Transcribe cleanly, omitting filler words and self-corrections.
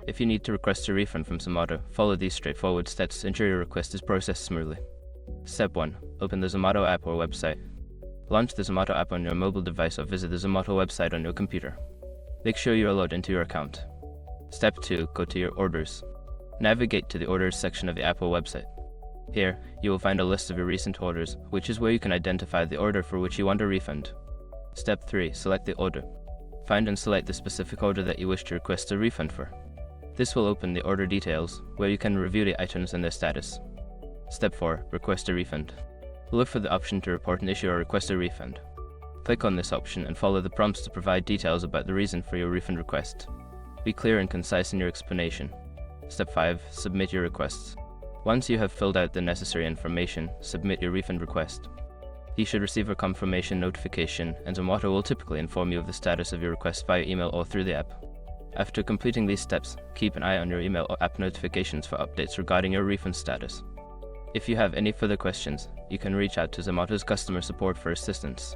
If you need to request a refund from Zomato, follow these straightforward steps to ensure your request is processed smoothly. Step 1. Open the Zomato app or website. Launch the Zomato app on your mobile device or visit the Zomato website on your computer. Make sure you are logged into your account. Step 2. Go to your orders. Navigate to the orders section of the app or website. Here, you will find a list of your recent orders, which is where you can identify the order for which you want a refund. Step 3. Select the order. Find and select the specific order that you wish to request a refund for. This will open the order details, where you can review the items and their status. Step 4. Request a refund. Look for the option to report an issue or request a refund. Click on this option and follow the prompts to provide details about the reason for your refund request. Be clear and concise in your explanation. Step 5. Submit your requests. Once you have filled out the necessary information, submit your refund request. You should receive a confirmation notification, and Zomato will typically inform you of the status of your request via email or through the app. After completing these steps, keep an eye on your email or app notifications for updates regarding your refund status. If you have any further questions, you can reach out to Zomato's customer support for assistance.